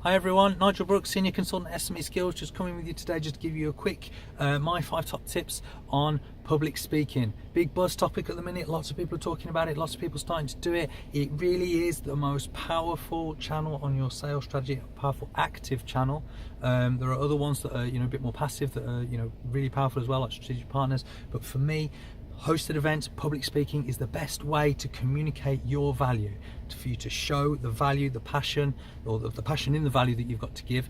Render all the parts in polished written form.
Hi everyone, Nigel Brooks, Senior Consultant SME Skills, just coming with you today just to give you a quick my 5 top tips on public speaking. Big buzz topic at the minute, lots of people are talking about it, lots of people starting to do it. It really is the most powerful channel on your sales strategy, a powerful active channel. There are other ones that are a bit more passive that are really powerful as well, like strategic partners, but for me, hosted events, public speaking is the best way to communicate your value, for you to show the value, the passion, or the passion in the value that you've got to give,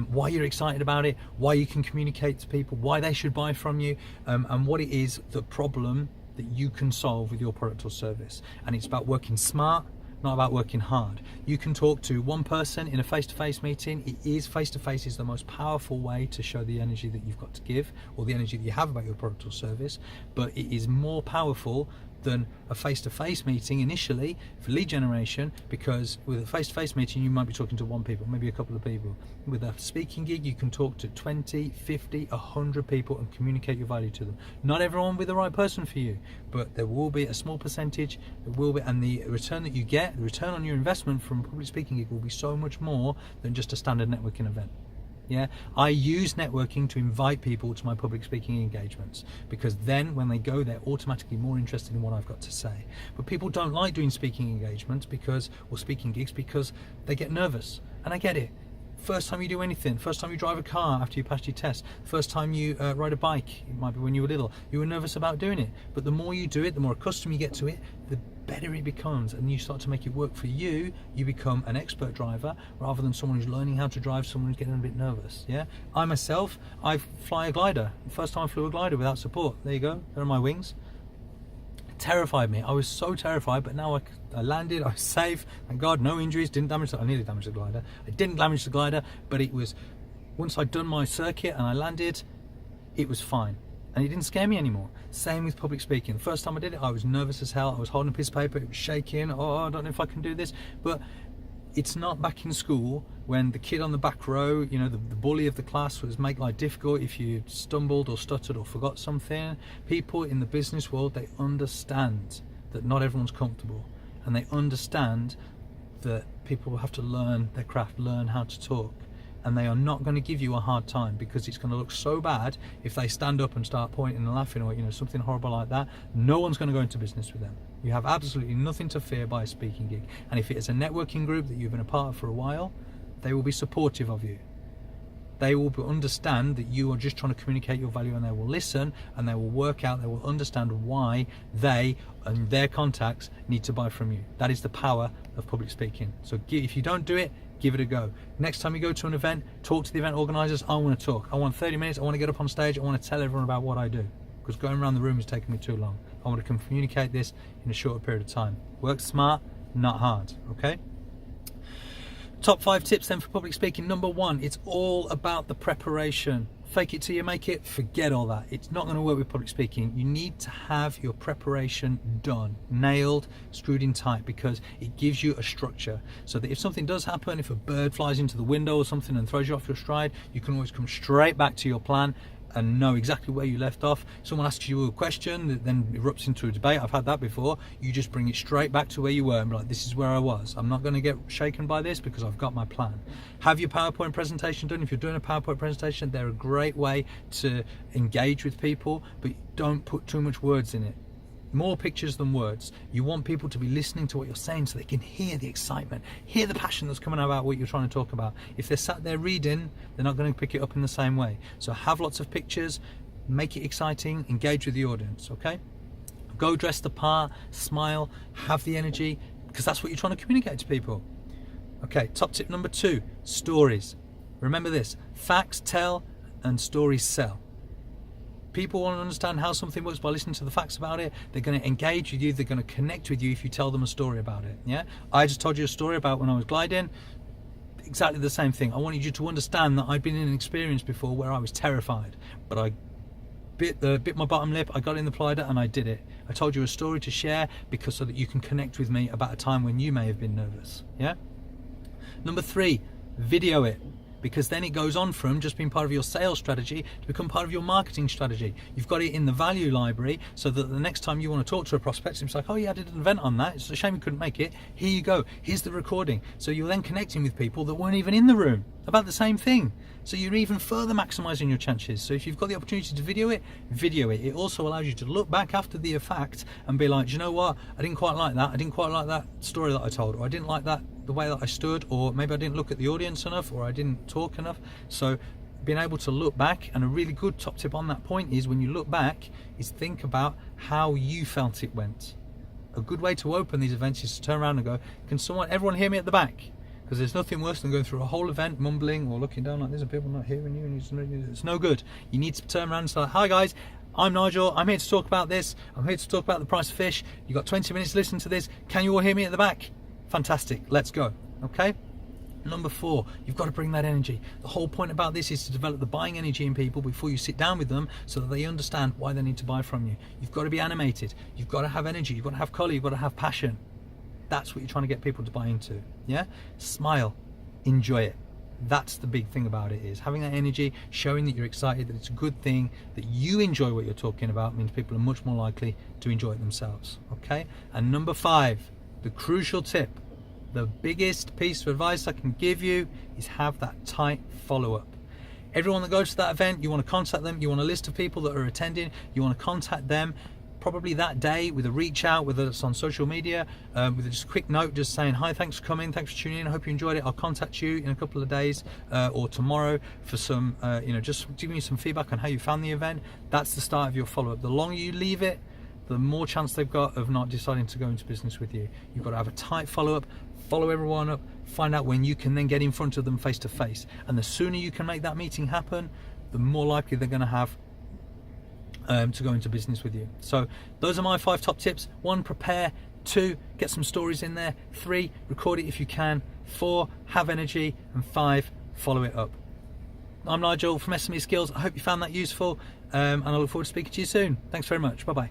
why you're excited about it, why you can communicate to people, why they should buy from you, and what it is, the problem that you can solve with your product or service. And it's about working smart, not about working hard. You can talk to one person in a face-to-face meeting. Face-to-face is the most powerful way to show the energy that you've got to give, or the energy that you have about your product or service, but it is more powerful than a face-to-face meeting initially for lead generation, because with a face-to-face meeting you might be talking to one people, maybe a couple of people. With a speaking gig you can talk to 20, 50, 100 people and communicate your value to them. Not everyone will be the right person for you, but there will be a small percentage, there will be, and the return that you get, the return on your investment from a public speaking gig will be so much more than just a standard networking event. Yeah, I use networking to invite people to my public speaking engagements, because then when they go, they're automatically more interested in what I've got to say. But people don't like doing speaking engagements or speaking gigs because they get nervous, and I get it. First time you do anything, first time you drive a car after you passed your test, first time you ride a bike, it might be when you were little, you were nervous about doing it. But the more you do it, the more accustomed you get to it, the better it becomes, and you start to make it work for you. You become an expert driver rather than someone who's learning how to drive, someone who's getting a bit nervous. Yeah, I myself, I fly a glider. The first time I flew a glider without support, there you go, there are my wings. Terrified me. I was so terrified, but now I landed, I was safe, thank God, no injuries, didn't damage I nearly damaged the glider. I didn't damage the glider, but it was, once I'd done my circuit and I landed, it was fine. And it didn't scare me anymore. Same with public speaking. The first time I did it, I was nervous as hell. I was holding a piece of paper, it was shaking. Oh, I don't know if I can do this. But it's not back in school when the kid on the back row, the bully of the class, was make life difficult if you stumbled or stuttered or forgot something. People in the business world, they understand that not everyone's comfortable, and they understand that people will have to learn their craft, learn how to talk, and they are not going to give you a hard time, because it's going to look so bad if they stand up and start pointing and laughing, or something horrible like that. No one's going to go into business with them. You have absolutely nothing to fear by a speaking gig, and if it is a networking group that you've been a part of for a while, they will be supportive of you. They will understand that you are just trying to communicate your value, and they will listen, and they will work out, they will understand why they and their contacts need to buy from you. That is the power of public speaking. So if you don't do it, give it a go. Next time you go to an event, talk to the event organizers. I want to talk. I want 30 minutes. I want to get up on stage. I want to tell everyone about what I do, because going around the room is taking me too long. I want to communicate this in a shorter period of time. Work smart, not hard, okay? Top 5 tips then for public speaking. Number 1, it's all about the preparation. Fake it till you make it, forget all that. It's not going to work with public speaking. You need to have your preparation done, nailed, screwed in tight, because it gives you a structure, so that if something does happen, if a bird flies into the window or something and throws you off your stride, you can always come straight back to your plan and know exactly where you left off. Someone asks you a question that then erupts into a debate. I've had that before. You just bring it straight back to where you were and be like, this is where I was. I'm not going to get shaken by this because I've got my plan. Have your PowerPoint presentation done. If you're doing a PowerPoint presentation, they're a great way to engage with people, but don't put too much words in it. More pictures than words. You want people to be listening to what you're saying so they can hear the excitement, hear the passion that's coming out about what you're trying to talk about. If they're sat there reading, they're not going to pick it up in the same way. So have lots of pictures, make it exciting, engage with the audience, okay? Go dress the part, smile, have the energy, because that's what you're trying to communicate to people. Okay, top tip number 2, stories. Remember this, facts tell and stories sell. People want to understand how something works by listening to the facts about it. They're going to engage with you. They're going to connect with you if you tell them a story about it. Yeah, I just told you a story about when I was gliding. Exactly the same thing. I wanted you to understand that I'd been in an experience before where I was terrified, but I bit my bottom lip. I got in the glider and I did it. I told you a story to share, because so that you can connect with me about a time when you may have been nervous. Yeah. Number 3, video it. because then it goes on from just being part of your sales strategy to become part of your marketing strategy. You've got it in the value library, so that the next time you want to talk to a prospect, it's like, oh yeah, I did an event on that, it's a shame you couldn't make it, here you go, here's the recording. So you're then connecting with people that weren't even in the room about the same thing. So you're even further maximizing your chances. So if you've got the opportunity to video it, video it. It also allows you to look back after the fact and be like, do you know what, I didn't quite like that, I didn't quite like that story that I told, or I didn't like that the way that I stood, or maybe I didn't look at the audience enough, or I didn't talk enough. So being able to look back, and a really good top tip on that point is, when you look back, is think about how you felt it went. A good way to open these events is to turn around and go, can everyone hear me at the back? Because there's nothing worse than going through a whole event mumbling or looking down like this and people not hearing you, and it's no good. You need to turn around and say, hi guys, I'm Nigel, I'm here to talk about this, I'm here to talk about the price of fish, you've got 20 minutes to listen to this, can you all hear me at the back? Fantastic, let's go. Okay? Number 4, you've got to bring that energy. The whole point about this is to develop the buying energy in people before you sit down with them, so that they understand why they need to buy from you. You've got to be animated, you've got to have energy, you've got to have colour, you've got to have passion. That's what you're trying to get people to buy into. Yeah? Smile, enjoy it. That's the big thing about it, is having that energy, showing that you're excited, that it's a good thing, that you enjoy what you're talking about, means people are much more likely to enjoy it themselves. Okay? And number 5, the crucial tip, the biggest piece of advice I can give you, is have that tight follow-up. Everyone that goes to that event, you want to contact them, you want a list of people that are attending, you want to contact them probably that day with a reach out, whether it's on social media, with just a quick note just saying, hi, thanks for coming, thanks for tuning in, I hope you enjoyed it, I'll contact you in a couple of days or tomorrow for some, just giving you some feedback on how you found the event. That's the start of your follow-up. The longer you leave it, the more chance they've got of not deciding to go into business with you. You've got to have a tight follow-up, follow everyone up, find out when you can then get in front of them face to face. And the sooner you can make that meeting happen, the more likely they're going to have to go into business with you. So those are my 5 top tips. 1, prepare. 2, get some stories in there. 3, record it if you can. 4, have energy. And 5, follow it up. I'm Nigel from SME Skills. I hope you found that useful, and I look forward to speaking to you soon. Thanks very much. Bye bye.